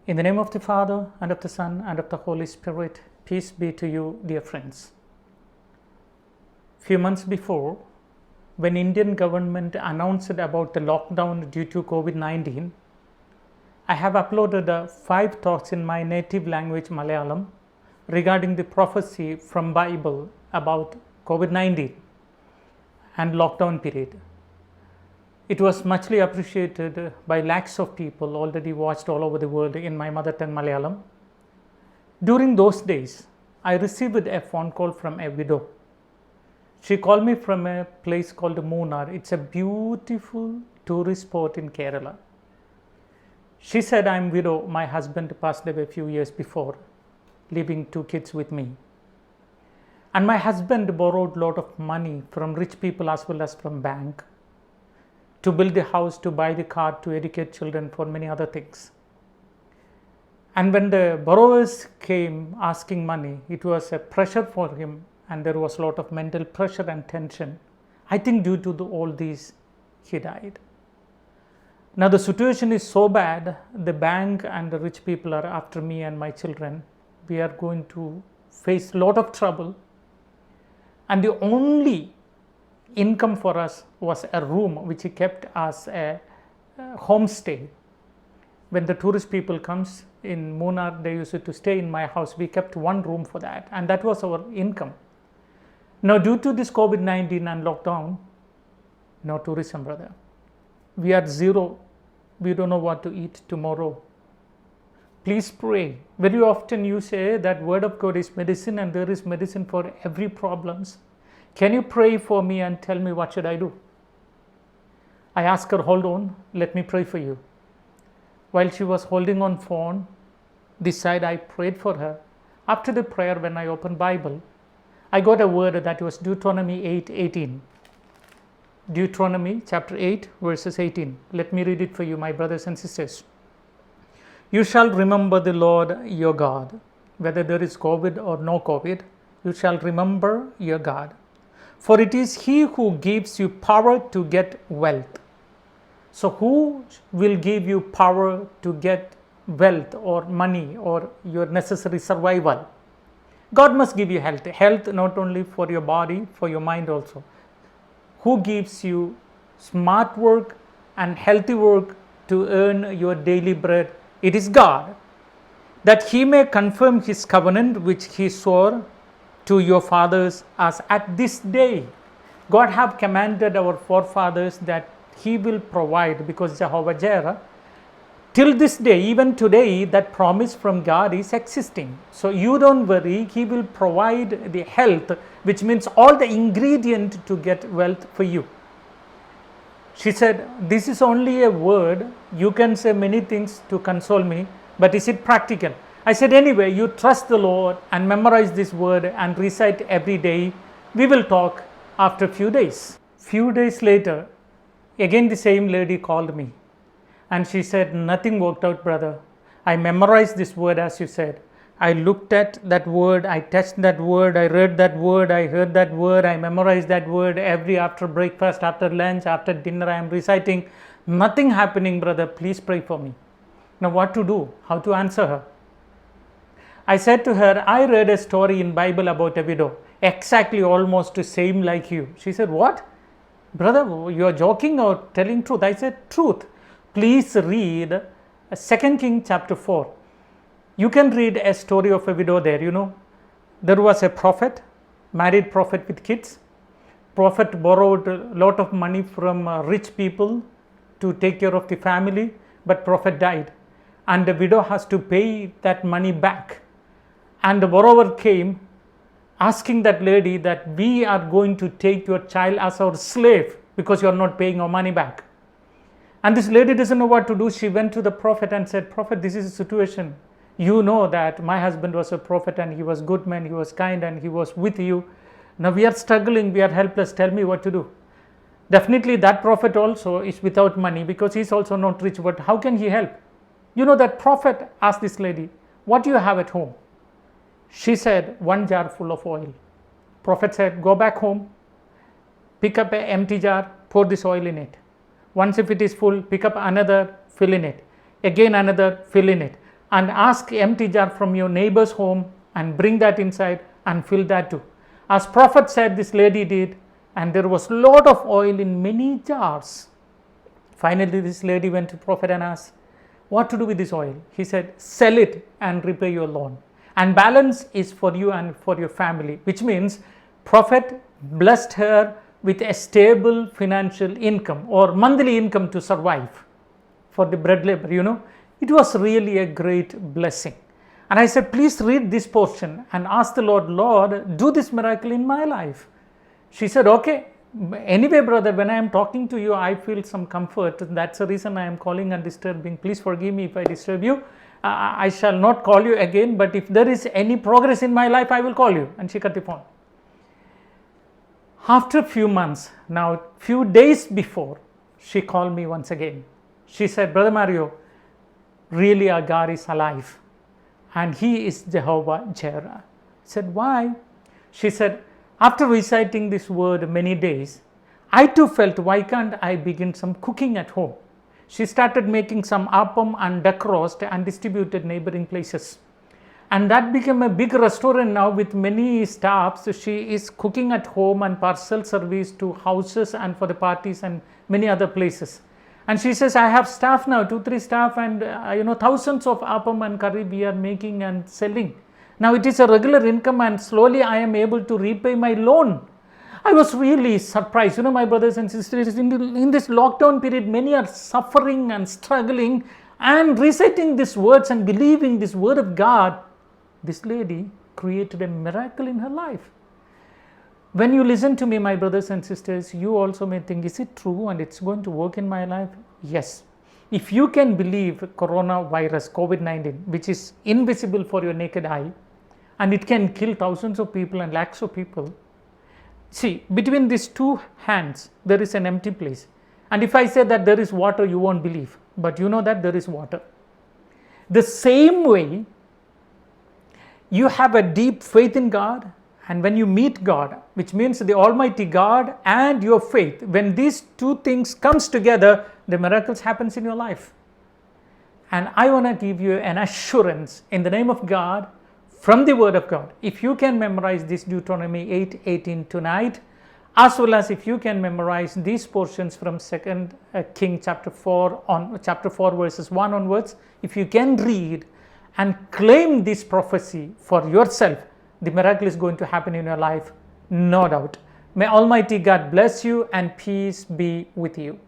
In the name of the Father, and of the Son, and of the Holy Spirit, peace be to you, dear friends. Few months before, when Indian government announced about the lockdown due to COVID-19, I have uploaded 5 thoughts in my native language Malayalam regarding the prophecy from Bible about COVID-19 and lockdown period. It was muchly appreciated by lakhs of people already watched all over the world in my mother tongue Malayalam. During those days, I received a phone call from a widow. She called me from a place called Munnar. It's a beautiful tourist spot in Kerala. She said, I'm widow. My husband passed away a few years before, leaving 2 kids with me. And my husband borrowed a lot of money from rich people as well as from bank to build the house, to buy the car, to educate children, for many other things. And when the borrowers came asking money, it was a pressure for him, and there was a lot of mental pressure and tension. I think due to all these, he died. Now the situation is so bad, the bank and the rich people are after me and my children. We are going to face a lot of trouble. And the only income for us was a room which he kept as a homestay. When the tourist people comes in Munnar, they used to stay in my house. We kept 1 room for that, and that was our income. Now due to this COVID-19 and lockdown, no tourism, brother. We are zero. We don't know what to eat tomorrow. Please pray. Very often you say that word of God is medicine, and there is medicine for every problems. Can you pray for me and tell me what should I do? I asked her, hold on, let me pray for you. While she was holding on phone, this side I prayed for her. After the prayer, when I opened Bible, I got a word that was Deuteronomy 8:18. Deuteronomy chapter 8 verses 18. Let me read it for you, my brothers and sisters. You shall remember the Lord your God, whether there is COVID or no COVID, you shall remember your God. For it is He who gives you power to get wealth. So who will give you power to get wealth or money or your necessary survival? God must give you health. Health not only for your body, for your mind also. Who gives you smart work and healthy work to earn your daily bread? It is God, that He may confirm His covenant which He swore to your fathers as at this day. God have commanded our forefathers that He will provide, because Jehovah Jireh, till this day, even today, that promise from God is existing. So you don't worry, He will provide the health, which means all the ingredient to get wealth for you. She said, this is only a word. You can say many things to console me, but is it practical? I said, anyway, you trust the Lord and memorize this word and recite every day. We will talk after a few days. Few days later, again the same lady called me, and she said, nothing worked out, brother. I memorized this word as you said. I looked at that word, I touched that word, I read that word, I heard that word, I memorized that word every after breakfast, after lunch, after dinner, I am reciting. Nothing happening, brother. Please pray for me. Now what to do? How to answer her? I said to her, I read a story in Bible about a widow, exactly almost the same like you. She said, what? Brother, you are joking or telling truth? I said, truth. Please read 2 Kings chapter 4. You can read a story of a widow there. You know, there was a prophet, married prophet with kids. Prophet borrowed a lot of money from rich people to take care of the family, but prophet died. And the widow has to pay that money back. And the borrower came asking that lady that we are going to take your child as our slave because you are not paying our money back. And this lady doesn't know what to do. She went to the prophet and said, Prophet, this is a situation. You know that my husband was a prophet and he was good man, he was kind and he was with you. Now we are struggling, we are helpless. Tell me what to do. Definitely that prophet also is without money because he is also not rich. But how can he help? You know, that prophet asked this lady, what do you have at home? She said, 1 jar full of oil. Prophet said, go back home, pick up an empty jar, pour this oil in it. Once if it is full, pick up another, fill in it. Again another, fill in it. and ask empty jar from your neighbor's home and bring that inside and fill that too. As prophet said, this lady did, and there was lot of oil in many jars. Finally, this lady went to prophet and asked, what to do with this oil? He said, sell it and repay your loan. And balance is for you and for your family, which means prophet blessed her with a stable financial income or monthly income to survive for the bread labor, It was really a great blessing. And I said, please read this portion and ask the Lord, do this miracle in my life. She said, okay. Anyway, brother, when I am talking to you, I feel some comfort. That's the reason I am calling and disturbing. Please forgive me if I disturb you. I shall not call you again, but if there is any progress in my life, I will call you. And she cut the phone. After a few months, now few days before, she called me once again. She said, Brother Mario, really our God is alive and He is Jehovah Jireh. I said, why? She said, after reciting this word many days, I too felt, why can't I begin some cooking at home? She started making some appam and duck roast and distributed neighboring places. And that became a big restaurant now with many staffs. She is cooking at home and parcel service to houses and for the parties and many other places. And she says, I have staff now, 2-3 staff, and thousands of appam and curry we are making and selling. Now it is a regular income and slowly I am able to repay my loan. I was really surprised. My brothers and sisters, in this lockdown period, many are suffering and struggling and reciting these words and believing this word of God. This lady created a miracle in her life. When you listen to me, my brothers and sisters, you also may think, is it true and it's going to work in my life? Yes. If you can believe coronavirus, COVID-19, which is invisible for your naked eye, and it can kill thousands of people and lakhs of people. See, between these two hands, there is an empty place. And if I say that there is water, you won't believe. But you know that there is water. The same way, you have a deep faith in God. And when you meet God, which means the Almighty God and your faith, when these two things comes together, the miracles happens in your life. And I want to give you an assurance in the name of God, from the word of God. If you can memorize this Deuteronomy 8:18 tonight, as well as if you can memorize these portions from 2 King chapter 4 verses 1 onwards, if you can read and claim this prophecy for yourself, the miracle is going to happen in your life, no doubt. May Almighty God bless you and peace be with you.